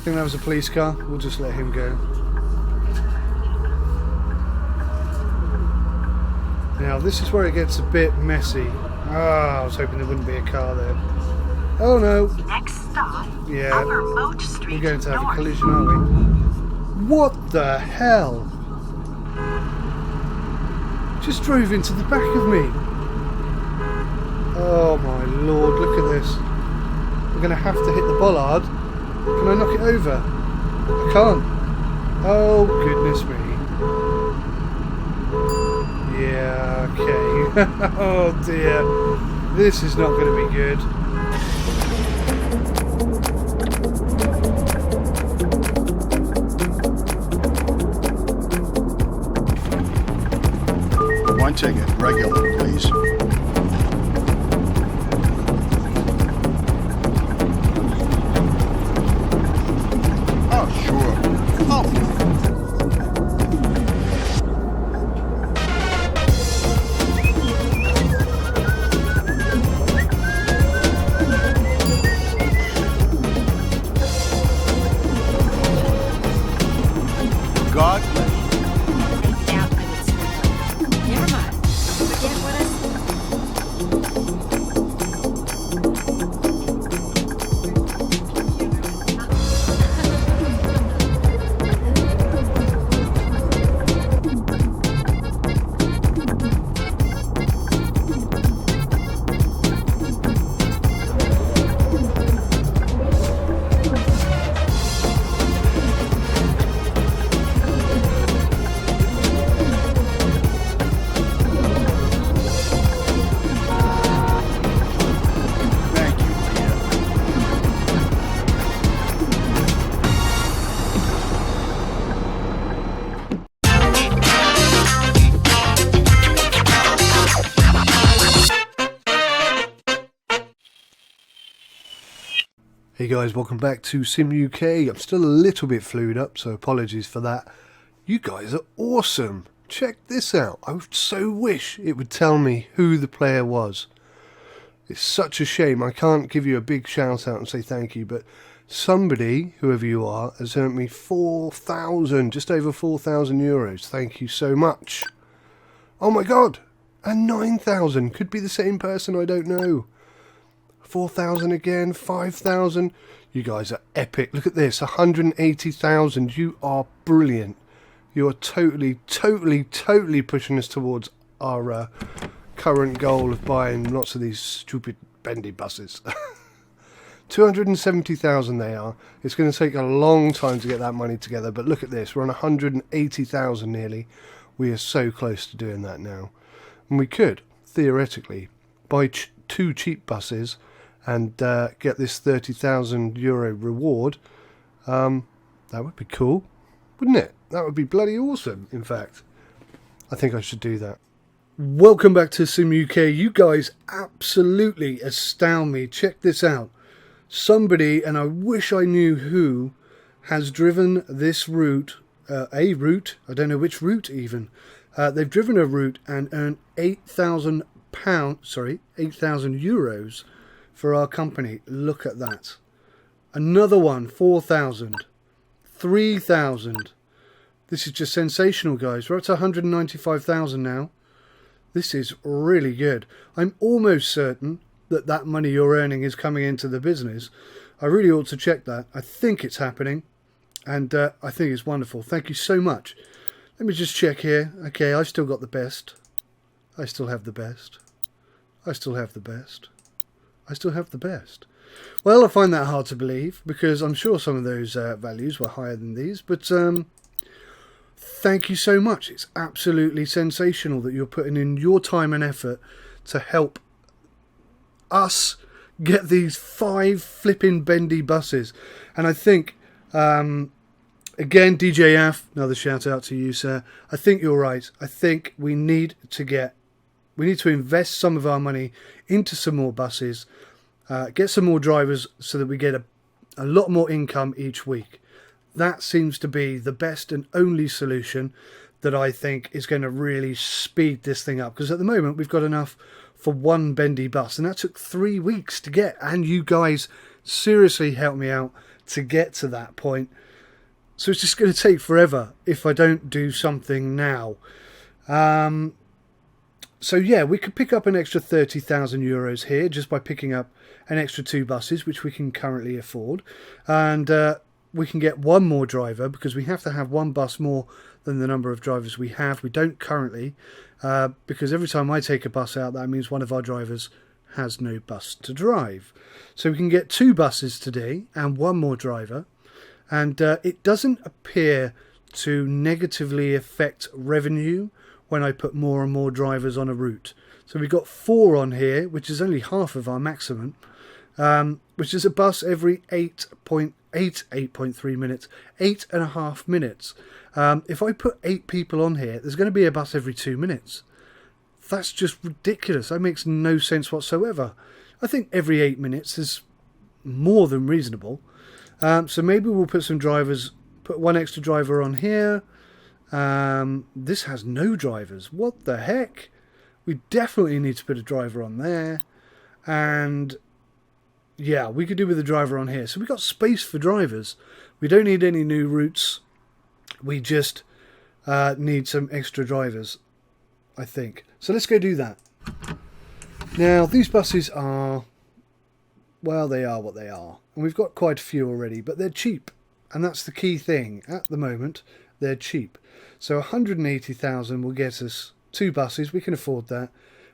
I think that was a police car. We'll just let him go. Now this is where it gets a bit messy. I was hoping there wouldn't be a car there. Oh no. Next stop, Yeah. Upper Moat Street We're going to have North. a collision, aren't we? What the hell? Just drove into the back of me. Oh my lord, look at this. We're going to have to hit the bollard. Can I knock it over? I can't. Oh goodness me. Yeah, okay. Oh dear. This is not going to be good. One ticket, regular, please. Oh, sure. Oh. God bless you. Yeah, but it's never mind. Forget what I said. Thank you, Leah. Hey guys, welcome back to Sim UK. I'm still a little bit flued up, so apologies for that. You guys are awesome. Check this out. I so wish it would tell me who the player was. It's such a shame I can't give you a big shout out and say thank you, but somebody, whoever you are, has earned me 4,000, just over 4,000 euros. Thank you so much. Oh my god, and 9,000. Could be the same person, I don't know. 4,000 again, 5,000. You guys are epic. Look at this, 180,000. You are brilliant. You are totally pushing us towards our current goal of buying lots of these stupid bendy buses. 270,000 they are. It's going to take a long time to get that money together, but look at this. We're on 180,000 nearly. We are so close to doing that now. And we could, theoretically, buy two cheap buses and get this 30,000 euro reward. That would be cool, wouldn't it? That would be bloody awesome, in fact. I think I should do that. Welcome back to Sim UK. You guys absolutely astound me. Check this out. Somebody, and I wish I knew who, has driven this route, a route, I don't know which route even. They've driven a route and earned €8,000 for our company. Look at that. Another one, 4,000, 3,000. This is just sensational, guys. We're up to 195,000 now. This is really good. I'm almost certain that that money you're earning is coming into the business. I really ought to check that. I think it's happening, and I think it's wonderful. Thank you so much. Let me just check here. Okay, I've still got the best. I still have the best. I still have the best. I still have the best. Well, I find that hard to believe, because I'm sure some of those values were higher than these, but thank you so much. It's absolutely sensational that you're putting in your time and effort to help us get these 5 flipping bendy buses. And I think, again, DJ Af, another shout out to you, sir. I think you're right. I think we need to invest some of our money into some more buses, get some more drivers so that we get a lot more income each week. That seems to be the best and only solution that I think is going to really speed this thing up. Because at the moment we've got enough for one bendy bus, and that took 3 weeks to get. And you guys seriously help me out to get to that point. So it's just going to take forever if I don't do something now. So yeah, we could pick up an extra 30,000 euros here just by picking up an extra 2 buses, which we can currently afford. And we can get one more driver because we have to have one bus more than the number of drivers we have. We don't currently, because every time I take a bus out, that means one of our drivers has no bus to drive. So we can get 2 buses today and one more driver. And it doesn't appear to negatively affect revenue when I put more and more drivers on a route. So we've got 4 on here, which is only half of our maximum, which is a bus every 8.3 minutes, 8.5 minutes. If I put 8 people on here, there's going to be a bus every 2 minutes. That's just ridiculous. That makes no sense whatsoever. I think every 8 minutes is more than reasonable. So maybe we'll put some drivers, put 1 extra driver on here. This has no drivers. What the heck? We definitely need to put a driver on there. And yeah, we could do with a driver on here. So we've got space for drivers. We don't need any new routes. We just need some extra drivers, I think. So let's go do that. Now, these buses are, well, they are what they are. And we've got quite a few already, but they're cheap. And that's the key thing. At the moment, they're cheap. So 180,000 will get us 2 buses. We can afford that.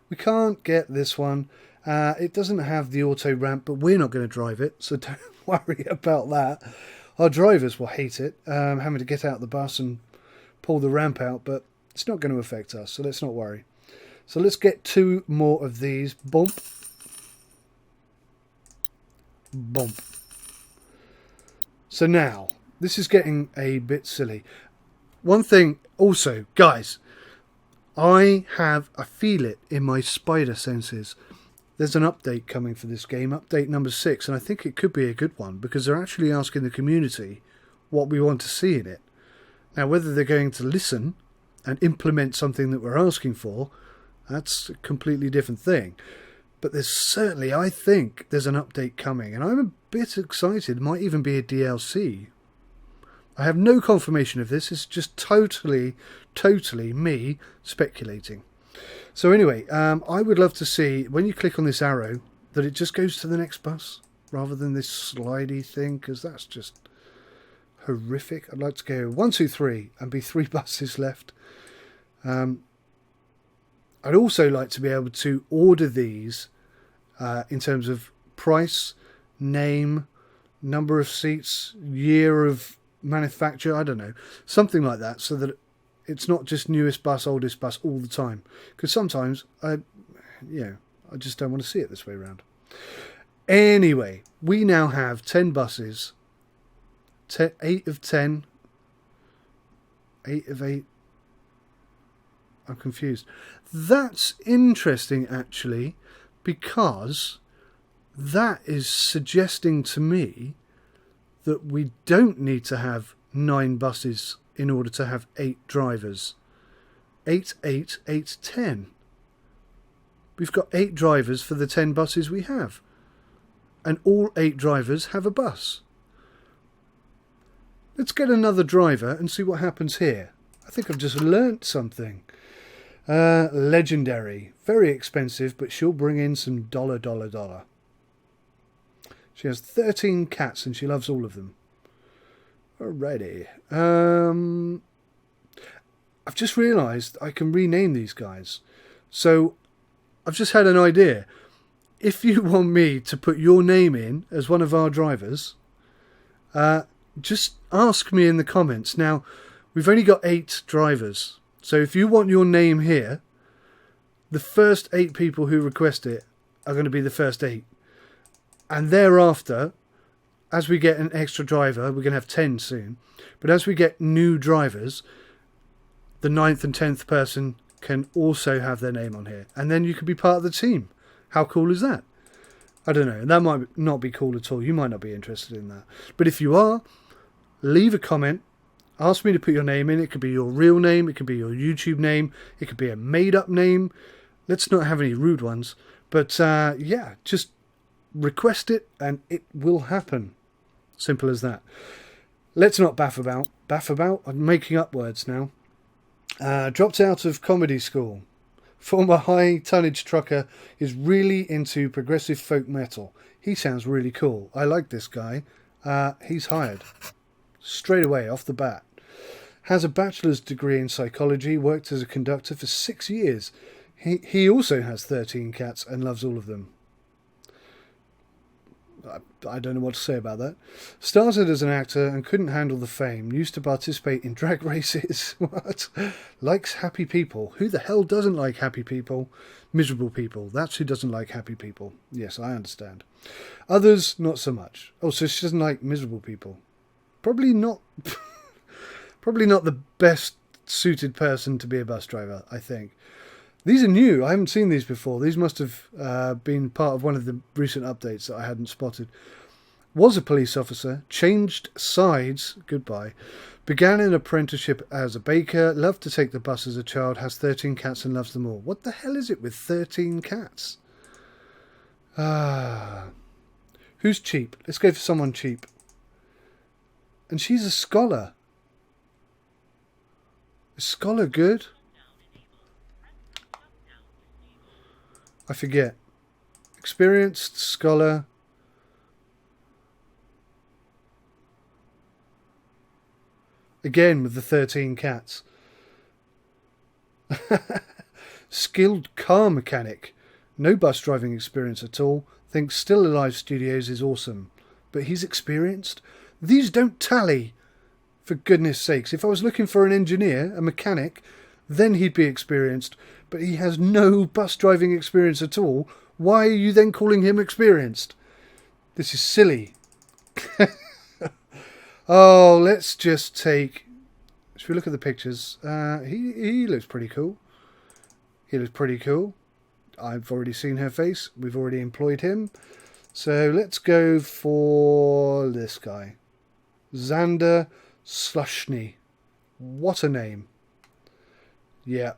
We can't get this one. It doesn't have the auto ramp, but we're not going to drive it, so don't worry about that. Our drivers will hate it, having to get out of the bus and pull the ramp out, but it's not going to affect us, so let's not worry. So let's get 2 more of these. Bump. Bump. So now, this is getting a bit silly. One thing also, guys, I feel it in my spider senses. There's an update coming for this game, update number 6, and I think it could be a good one because they're actually asking the community what we want to see in it. Now, whether they're going to listen and implement something that we're asking for, that's a completely different thing. But there's certainly, I think, there's an update coming, and I'm a bit excited. It might even be a DLC. I have no confirmation of this. It's just totally me speculating. So anyway, I would love to see, when you click on this arrow, that it just goes to the next bus rather than this slidey thing, because that's just horrific. I'd like to go 1, 2, 3 and be 3 buses left. I'd also like to be able to order these in terms of price, name, number of seats, year of manufacture, I don't know, something like that, so that it's not just newest bus, oldest bus all the time. Because sometimes I just don't want to see it this way around. Anyway, we now have 10 buses, 8 of 10, 8 of 8. I'm confused. That's interesting, actually, because that is suggesting to me that we don't need to have 9 buses in order to have 8 drivers. 8, 8, 8, 10. We've got 8 drivers for the 10 buses we have. And all 8 drivers have a bus. Let's get another driver and see what happens here. I think I've just learnt something. Legendary. Very expensive, but she'll bring in some dollar. She has 13 cats and she loves all of them. Alrighty. I've just realised I can rename these guys. So I've just had an idea. If you want me to put your name in as one of our drivers, just ask me in the comments. Now, we've only got 8 drivers. So if you want your name here, the first 8 people who request it are going to be the first 8. And thereafter, as we get an extra driver, we're going to have 10 soon. But as we get new drivers, the 9th and 10th person can also have their name on here. And then you could be part of the team. How cool is that? I don't know. That might not be cool at all. You might not be interested in that. But if you are, leave a comment. Ask me to put your name in. It could be your real name. It could be your YouTube name. It could be a made-up name. Let's not have any rude ones. But yeah, just request it and it will happen. Simple as that. Let's not baff about. Baff about? I'm making up words now. Dropped out of comedy school. Former high tonnage trucker is really into progressive folk metal. He sounds really cool. I like this guy. He's hired. Straight away, off the bat. Has a bachelor's degree in psychology, worked as a conductor for 6 years. He also has 13 cats and loves all of them. I don't know what to say about that. Started as an actor and couldn't handle the fame. Used to participate in drag races. What? Likes happy people. Who the hell doesn't like happy people? Miserable people. That's who doesn't like happy people. Yes, I understand. Others, not so much. Oh, so she doesn't like miserable people. Probably not. Probably not the best suited person to be a bus driver, I think. These are new. I haven't seen these before. These must have been part of one of the recent updates that I hadn't spotted. Was a police officer, changed sides, goodbye, began an apprenticeship as a baker, loved to take the bus as a child, has 13 cats and loves them all. What the hell is it with 13 cats? Who's cheap? Let's go for someone cheap. And she's a scholar. Is scholar good? I forget. Experienced scholar. Again with the 13 cats. Skilled car mechanic. No bus driving experience at all. Thinks Still Alive Studios is awesome. But he's experienced? These don't tally. For goodness sakes. If I was looking for an engineer, a mechanic, then he'd be experienced. But he has no bus driving experience at all. Why are you then calling him experienced? This is silly. Oh, let's just take... Should we look at the pictures? He looks pretty cool. He looks pretty cool. I've already seen her face. We've already employed him. So let's go for this guy. Xander Slushny. What a name. Yeah.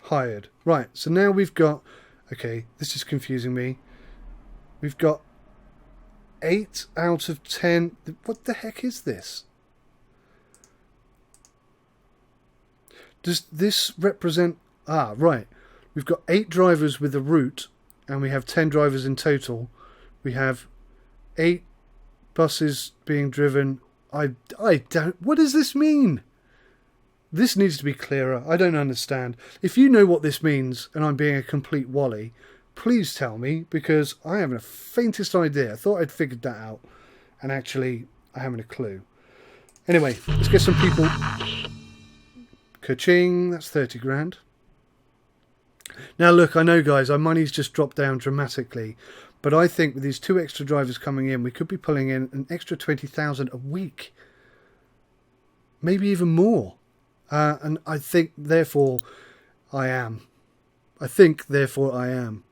Hired. Right, so now we've got... Okay, this is confusing me. We've got 8 out of 10... What the heck is this? Does this represent... Ah, right. We've got 8 drivers with a route, and we have 10 drivers in total. We have 8 buses being driven. I don't... What does this mean? This needs to be clearer. I don't understand. If you know what this means and I'm being a complete wally, please tell me, because I haven't the faintest idea. I thought I'd figured that out, and actually I haven't a clue. Anyway, let's get some people. Ka-ching, that's 30 grand. Now look, I know guys, our money's just dropped down dramatically, but I think with these 2 extra drivers coming in, we could be pulling in an extra 20,000 a week. Maybe even more. And I think, therefore, I am. I think, therefore, I am.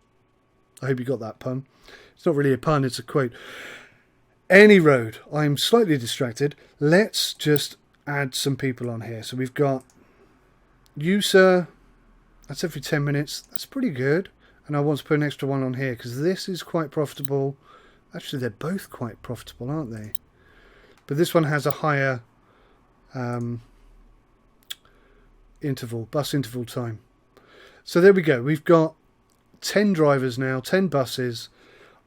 I hope you got that pun. It's not really a pun, it's a quote. Any road. I'm slightly distracted. Let's just add some people on here. So we've got you, sir. That's every 10 minutes. That's pretty good. And I want to put an extra one on here because this is quite profitable. Actually, they're both quite profitable, aren't they? But this one has a higher... bus interval time. So there we go. We've got 10 drivers now, 10 buses.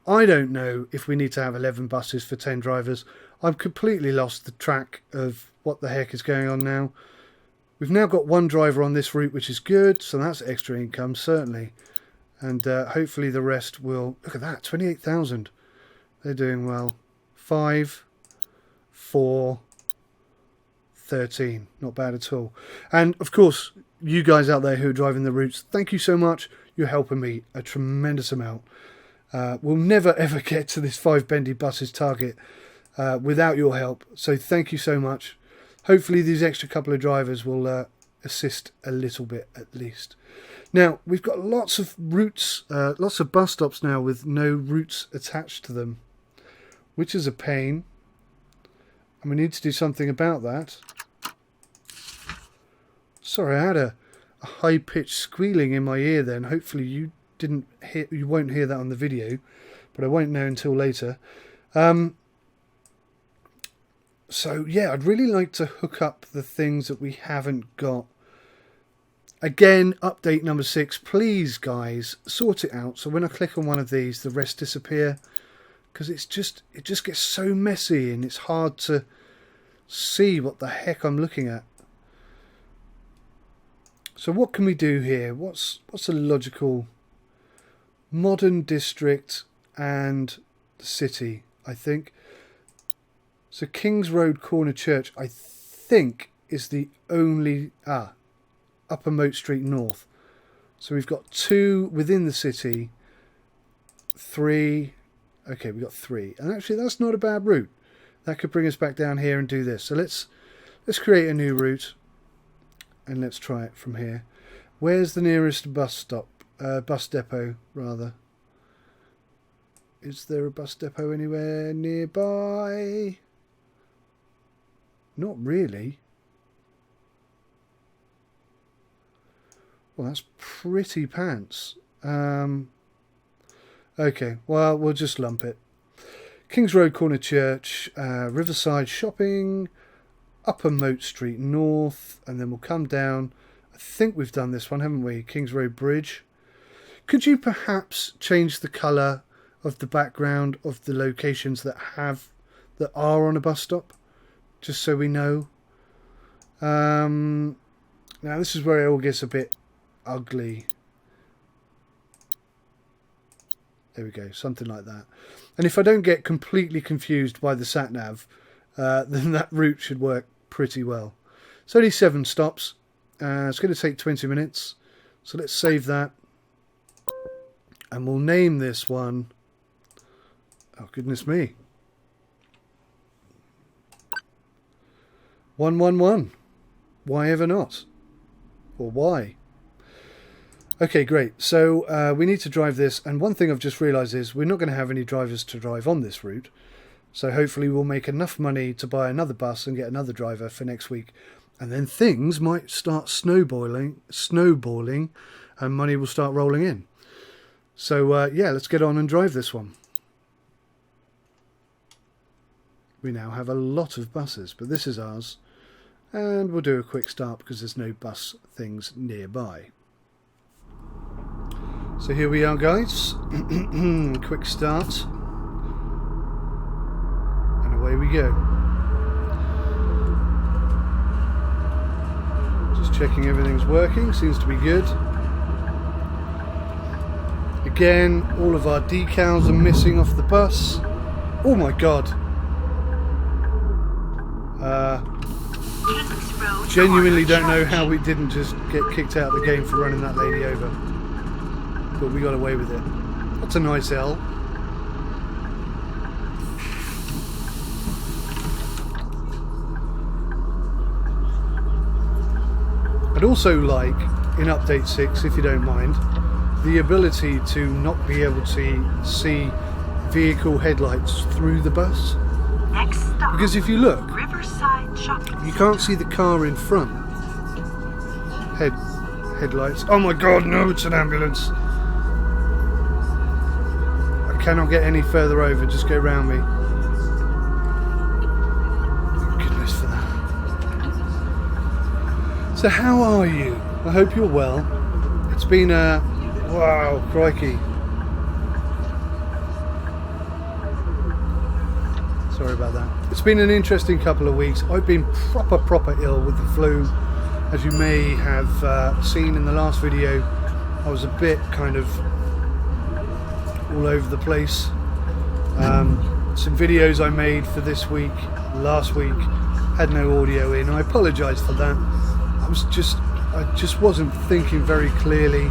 I don't know if we need to have 11 buses for 10 drivers. I've completely lost the track of what the heck is going on now. We've now got 1 driver on this route, which is good. So that's extra income, certainly. And hopefully the rest will... Look at that, 28,000. They're doing well. 5, 4... 13. Not bad at all. And of course, you guys out there who are driving the routes, thank you so much. You're helping me a tremendous amount. We'll never ever get to this 5 bendy buses target without your help. So thank you so much. Hopefully these extra couple of drivers will assist a little bit at least. Now, we've got lots of routes, lots of bus stops now with no routes attached to them, which is a pain. And we need to do something about that. Sorry, I had a high-pitched squealing in my ear then. Hopefully you didn't hear, you won't hear that on the video, but I won't know until later. So yeah, I'd really like to hook up the things that we haven't got. Again, update number 6. Please, guys, sort it out. So when I click on one of these, the rest disappear, because it just gets so messy and it's hard to see what the heck I'm looking at. So what can we do here? What's a logical modern district and the city? I think. So Kings Road Corner Church, I think, is the only... Upper Moat Street North. So we've got 2 within the city. 3... Okay, we've got 3. And actually, that's not a bad route. That could bring us back down here and do this. So let's create a new route. And let's try it from here. Where's the nearest bus stop? Bus depot, rather. Is there a bus depot anywhere nearby? Not really. Well, that's pretty pants. Okay, well, we'll just lump it. Kings Road Corner Church, Riverside Shopping, Upper Moat Street North, and then we'll come down. I think we've done this one, haven't we? Kings Road Bridge. Could you perhaps change the colour of the background of the locations that are on a bus stop? Just so we know. Now this is where it all gets a bit ugly. There we go, something like that. And if I don't get completely confused by the sat-nav, then that route should work pretty well. It's only 7 stops. It's going to take 20 minutes. So let's save that. And we'll name this one... Oh, goodness me. 111. Why ever not? Or why? Okay, great. So we need to drive this. And one thing I've just realised is we're not going to have any drivers to drive on this route. So hopefully we'll make enough money to buy another bus and get another driver for next week. And then things might start snowballing, and money will start rolling in. So yeah, let's get on and drive this one. We now have a lot of buses, but this is ours. And we'll do a quick start because there's no bus things nearby. So here we are, guys. Quick start. And away we go. Just checking everything's working. Seems to be good. Again, all of our decals are missing off the bus. Oh my god. Genuinely don't know how we didn't just get kicked out of the game for running that lady over. But we got away with it. That's a nice L. I'd also like, in Update 6, if you don't mind, the ability to not be able to see vehicle headlights through the bus. Next stop. Because if you look, Riverside Shopping. you can't see the car in front. Headlights. Oh my god, no, it's an ambulance. I cannot get any further over, just go round me. Thank goodness for that. So how are you? I hope you're well. It's been a... wow, crikey. Sorry about that. It's been an interesting couple of weeks. I've been proper ill with the flu. As you may have seen in the last video, I was a bit kind of all over the place. Some videos I made for this week, last week, had no audio in. I apologise for that. I just wasn't thinking very clearly,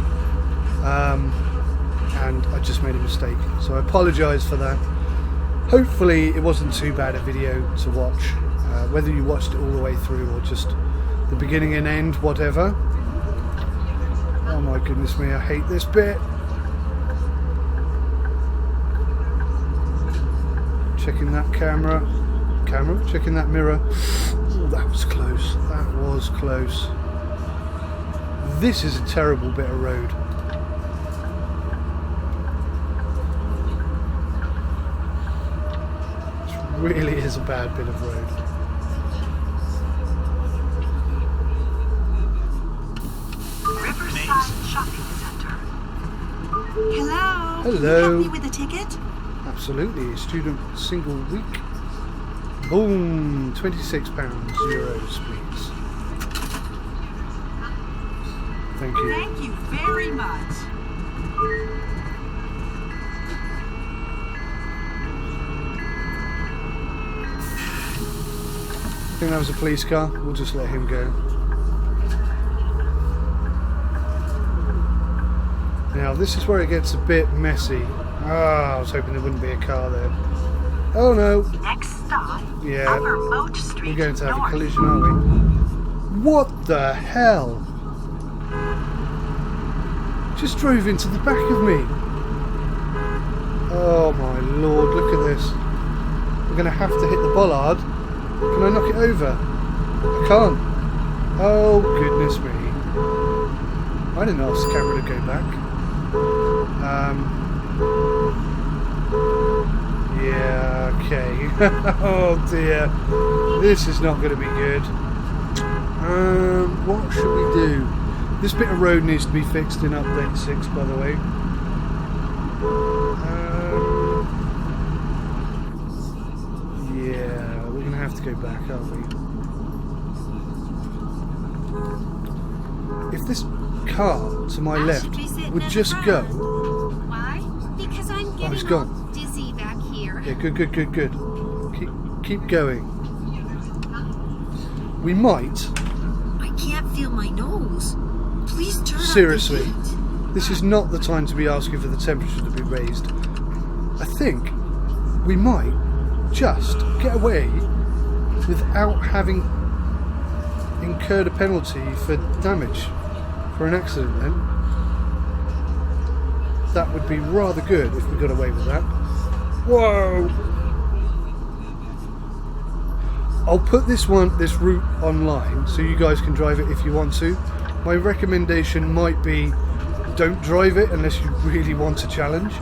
and I just made a mistake. So I apologise for that. Hopefully it wasn't too bad a video to watch, whether you watched it all the way through or just the beginning and end, whatever. Oh my goodness me, I hate this bit. Checking that camera, checking that mirror. Oh, that was close, that was close. This is a terrible bit of road. really is a bad bit of road. Riverside Shopping Center. Hello. Hello. Can you help me with a ticket? Absolutely. Student single week. Boom. €26, euros, please. Thank you. Thank you very much. I think that was a police car. We'll just let him go. Now this is where it gets a bit messy. Ah, I was hoping there wouldn't be a car there. Oh no. Next stop, Yeah. Upper Moat Street We're going to have a North. collision, aren't we? What the hell? Just drove into the back of me. Oh my lord, look at this. We're going to have to hit the bollard. Can I knock it over? I can't. Oh goodness me. I didn't ask the camera to go back. Yeah, okay. Oh dear. This is not going to be good. What should we do? This bit of road needs to be fixed in update 6, by the way. Yeah, we're going to have to go back, aren't we? If this car to my I left should be sitting would in just the go. front. Why? Because I'm he's getting gone. all dizzy back here. Yeah, good. Keep going. We might. I can't feel my nose. Please turn Seriously. up the heat. This is not the time to be asking for the temperature to be raised. I think we might just get away without having incurred a penalty for damage for an accident then. That would be rather good if we got away with that. Whoa! I'll put this route online so you guys can drive it if you want to. My recommendation might be don't drive it unless you really want a challenge,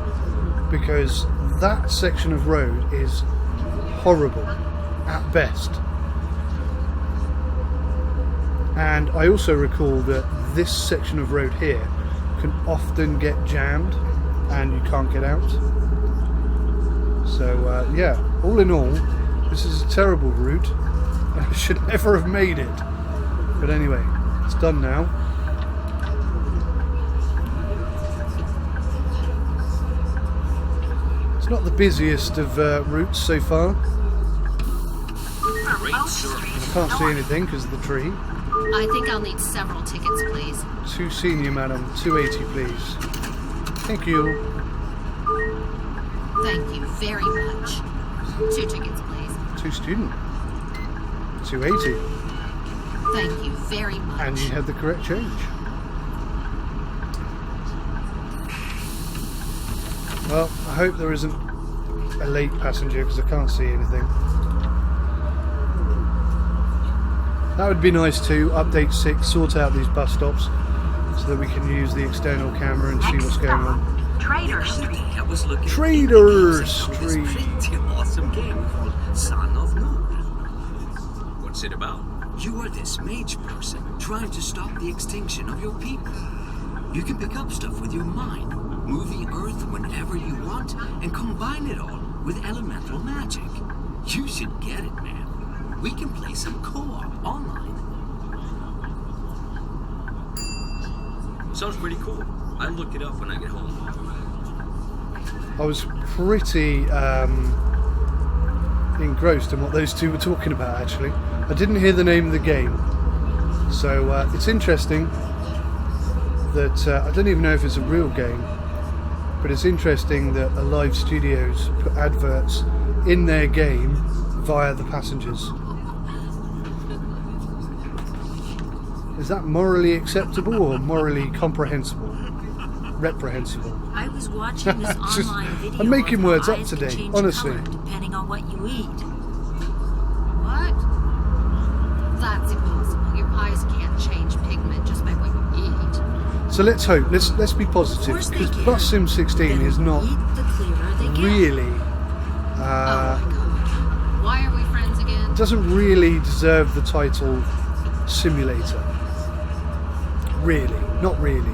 because that section of road is horrible at best. And I also recall that this section of road here can often get jammed and you can't get out. So yeah, all in all, this is a terrible route and I should never have made it. But anyway, it's done now. It's not the busiest of routes so far. Upper Moat Street I can't see anything because of the tree. I think I'll need several tickets, please. 2 senior, madam. 280, please. Thank you. Thank you very much. 2 tickets, please. 2 student. 280. Thank you very much. And you had the correct change. Well, I hope there isn't a late passenger because I can't see anything. That would be nice to update 6, sort out these bus stops so that we can use the external camera and see Next what's going on. stop, Trader Street. I was looking Trader at this Street. pretty awesome game called Son of Moon. What's it about? You are this mage person trying to stop the extinction of your people. You can pick up stuff with your mind, move the earth whenever you want, and combine it all with elemental magic. You should get it, man. We can play some co-op online. Sounds pretty cool. I'll look it up when I get home. I was pretty engrossed in what those two were talking about, actually. I didn't hear the name of the game. So it's interesting that I don't even know if it's a real game, but it's interesting that Alive Studios put adverts in their game via the passengers. Is that morally acceptable or morally comprehensible? Reprehensible? I was watching this Just- online video. I'm making of how words up eyes can today, change honestly. color depending on what you eat. What? That's impossible. Your eyes can't change pigment just by what you eat. So let's hope. Let's be Of positive, course they because can. Bus Sim 16 The is not more you eat, the clearer they get. really Oh my god. doesn't really deserve the title simulator. Really, not really.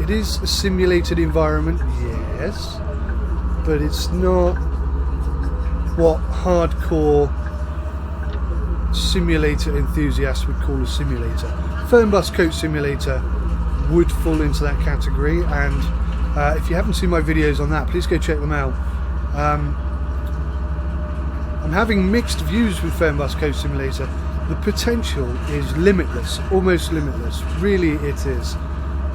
It is a simulated environment, yes, but it's not what hardcore simulator enthusiasts would call a simulator. Fernbus Coach Simulator would fall into that category, and if you haven't seen my videos on that, please go check them out. I'm having mixed views with Fernbus Coach Simulator. The potential is limitless, almost limitless. Really, it is.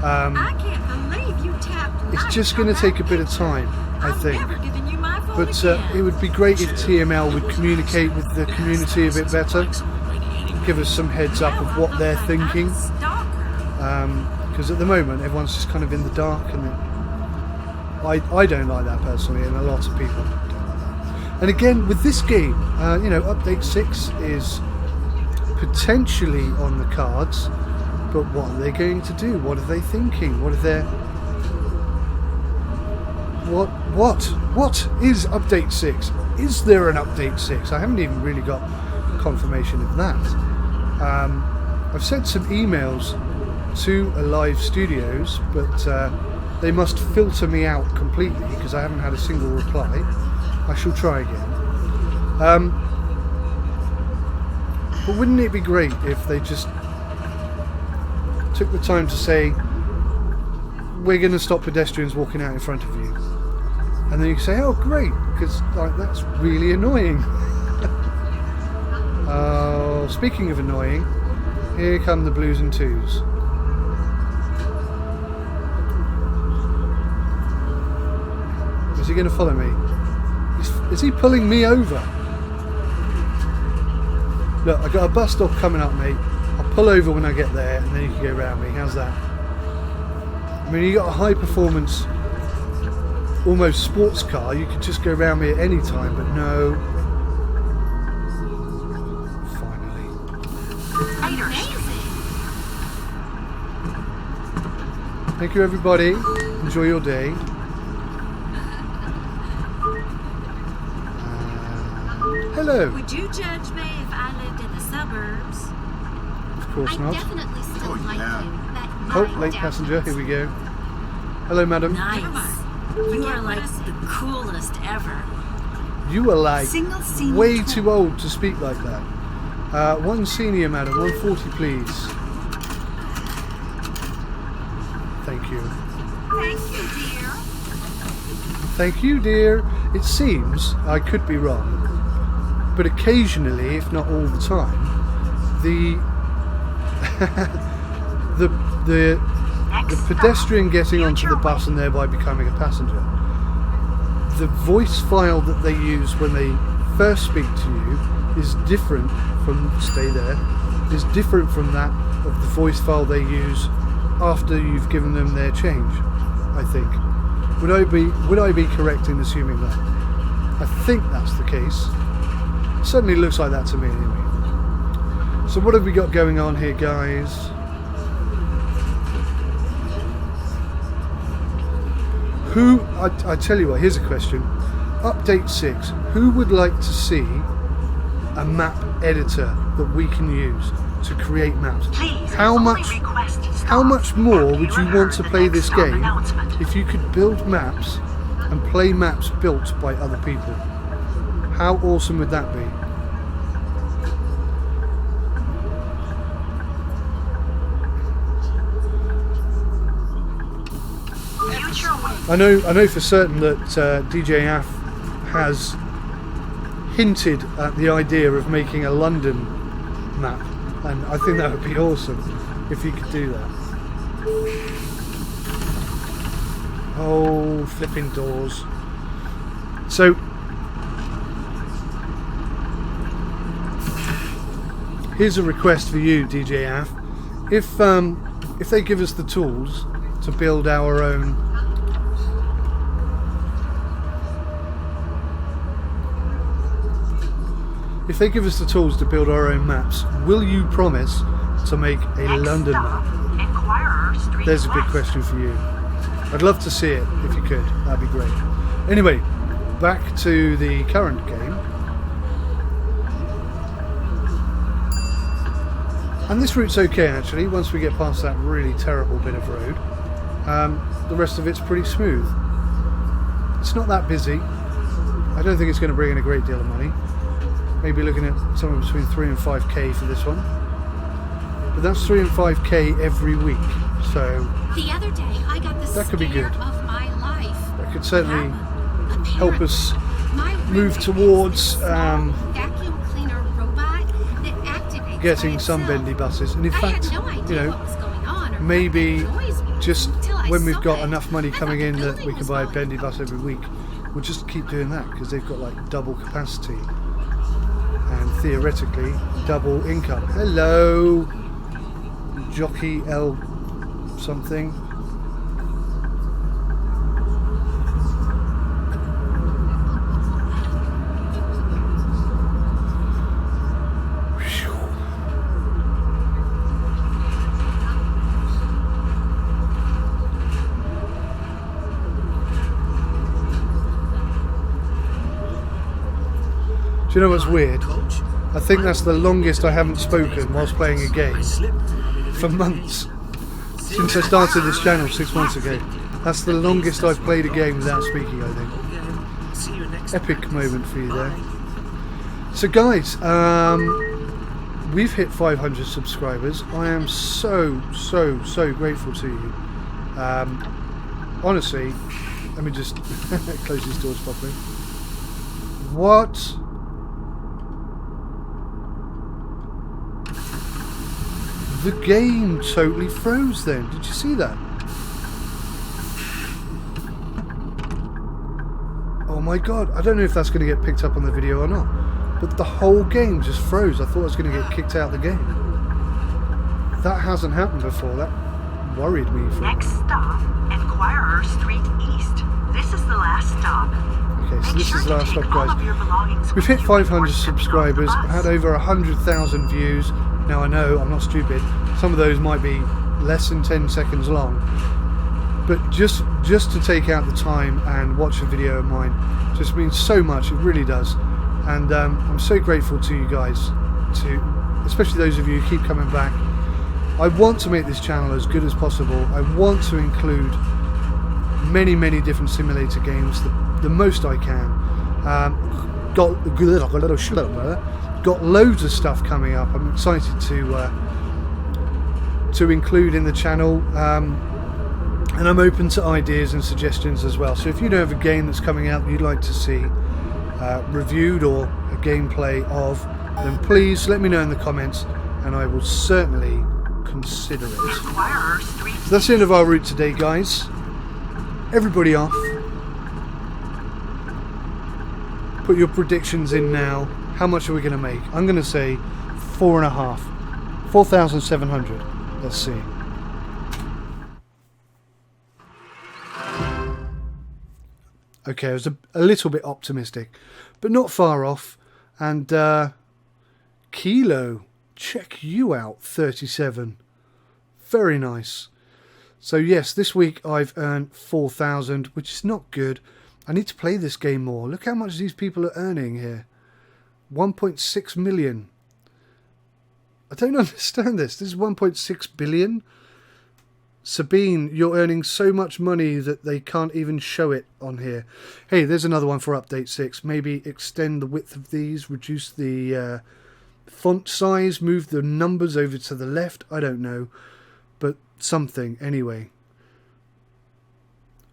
I can't believe you tapped It's lights just going on to take a that bit of picture. time, I I'm think. never giving you my phone But again. it would be great if TML would communicate with the community a bit better, give us some heads up of what they're thinking. Because at the moment everyone's just kind of in the dark, and I don't like that personally, and a lot of people don't like that. And again, with this game, you know, update 6 is potentially on the cards, but what are they going to do? What are they thinking? What are their... What is update 6? Is there an update 6? I haven't even really got confirmation of that. I've sent some emails to Alive Studios, but they must filter me out completely because I haven't had a single reply. I shall try again. But wouldn't it be great if they just took the time to say, we're going to stop pedestrians walking out in front of you, and then you say, oh great, because like, that's really annoying. Speaking of annoying, here come the blues and twos. Is he going to follow me? Is he pulling me over? Look, I've got a bus stop coming up, mate. I'll pull over when I get there, and then you can go around me. How's that? I mean, you got a high performance, almost sports car. You could just go around me at any time, but no. Finally. Thank you, everybody. Enjoy your day. Hello. Would you judge me if I lived in the suburbs? Of course I not. definitely still Oh, like yeah. you. That Oh, mind late down passenger. Here we there. go. Hello, madam. Nice. You are like the coolest ever. You are like Single scene way twin. too old to speak like that. One senior, madam. 140, please. Thank you. Thank you, dear. Thank you, dear. It seems, I could be wrong, but occasionally, if not all the time, the the pedestrian getting onto the bus and thereby becoming a passenger, the voice file that they use when they first speak to you is different from is different from that of the voice file they use after you've given them their change, I think. Would I be correct in assuming that? I think that's the case. Certainly looks like that to me anyway. So what have we got going on here, guys? I tell you what, here's a question. Update 6. Who would like to see a map editor that we can use to create maps? Please, How only much request stop how much more after would you heard want to the play next this stop game announcement. if you could build maps and play maps built by other people? How awesome would that be? I know for certain that DJ Af has hinted at the idea of making a London map, and I think that would be awesome if he could do that. Oh, flipping doors. So here's a request for you, DJ Af. If they give us the tools to build our own maps, will you promise to make a Next London stop, map? Enquirer Street There's a big West. question for you. I'd love to see it if you could. That'd be great. Anyway, back to the current game. And this route's okay actually, once we get past that really terrible bit of road. The rest of it's pretty smooth. It's not that busy. I don't think it's going to bring in a great deal of money. Maybe looking at somewhere between 3 and 5k for this one. But that's 3 and 5k every week, so The other day, I got the that could be scare good. of my life. that could certainly Apparently, help us my move roommate towards is this small vacuum cleaner robot that activates getting by some itself. bendy buses. And in I fact, had no idea you what was going on or maybe what that noise was just until I when we've saw got it. enough money I coming thought in the that we building can was buy a falling bendy bus every week, we'll just keep doing that because they've got like double capacity and theoretically double income. Hello, Jockey L something. Do you know what's weird? Coach, I think that's the longest I haven't spoken whilst playing a game I slipped. for months. Since I started this channel 6 months ago. That's the longest I've played a game without speaking, I think. Okay, see you next Epic time. moment for you there. Bye. So guys, we've hit 500 subscribers. I am so grateful to you. Honestly, let me just close these doors properly. What? The game totally froze then. Did you see that? Oh my god. I don't know if that's going to get picked up on the video or not. But the whole game just froze. I thought I was going to get kicked out of the game. That hasn't happened before. That worried me. Next stop, Enquirer Street East. This is the last stop. Okay, so Make this sure is the to last take stop, all guys. of your belongings We've with hit you before 500 stepping off the subscribers, bus. had over 100,000 views. Now I know, I'm not stupid, some of those might be less than 10 seconds long, but just to take out the time and watch a video of mine just means so much, it really does. And I'm so grateful to you guys, especially those of you who keep coming back. I want to make this channel as good as possible. I want to include many different simulator games, the most I can. Got loads of stuff coming up. I'm excited to include in the channel, and I'm open to ideas and suggestions as well. So if you know of a game that's coming out that you'd like to see reviewed or a gameplay of, then please let me know in the comments, and I will certainly consider it. Enquirer Street So that's the end of our route today, guys. Everybody off. Put your predictions in now. How much are we going to make? I'm going to say 4.5. 4,700. Let's see. Okay, I was a little bit optimistic, but not far off. And Kilo, check you out, 37. Very nice. So yes, this week I've earned 4,000, which is not good. I need to play this game more. Look how much these people are earning here. 1.6 million. I don't understand this. This is 1.6 billion. Sabine, you're earning so much money that they can't even show it on here. Hey, there's another one for update 6. Maybe extend the width of these, reduce the font size, move the numbers over to the left. I don't know. But something, anyway.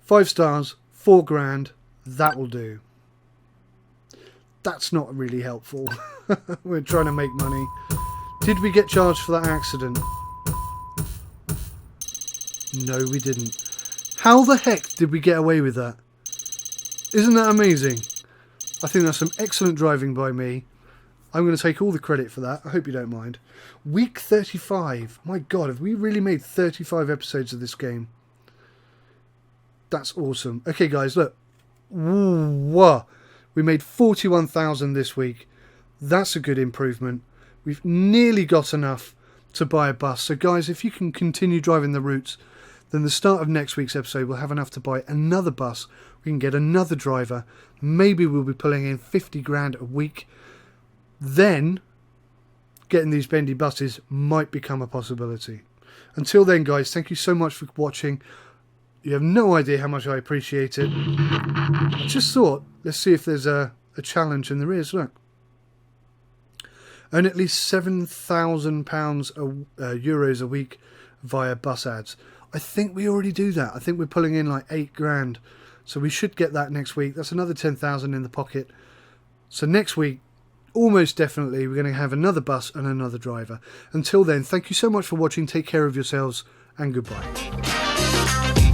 5 stars, 4 grand. That will do. That's not really helpful. We're trying to make money. Did we get charged for that accident? No, we didn't. How the heck did we get away with that? Isn't that amazing? I think that's some excellent driving by me. I'm going to take all the credit for that. I hope you don't mind. Week 35. My God, have we really made 35 episodes of this game? That's awesome. Okay, guys, look. Whoa. We made 41,000 this week. That's a good improvement. We've nearly got enough to buy a bus. So, guys, if you can continue driving the routes, then the start of next week's episode we'll have enough to buy another bus. We can get another driver. Maybe we'll be pulling in 50 grand a week. Then getting these bendy buses might become a possibility. Until then, guys, thank you so much for watching. You have no idea how much I appreciate it. I just thought, let's see if there's a challenge, and there is. Look. Earn at least £7,000 euros a week via bus ads. I think we already do that. I think we're pulling in like 8 grand. So we should get that next week. That's another 10,000 in the pocket. So next week, almost definitely, we're going to have another bus and another driver. Until then, thank you so much for watching. Take care of yourselves and goodbye.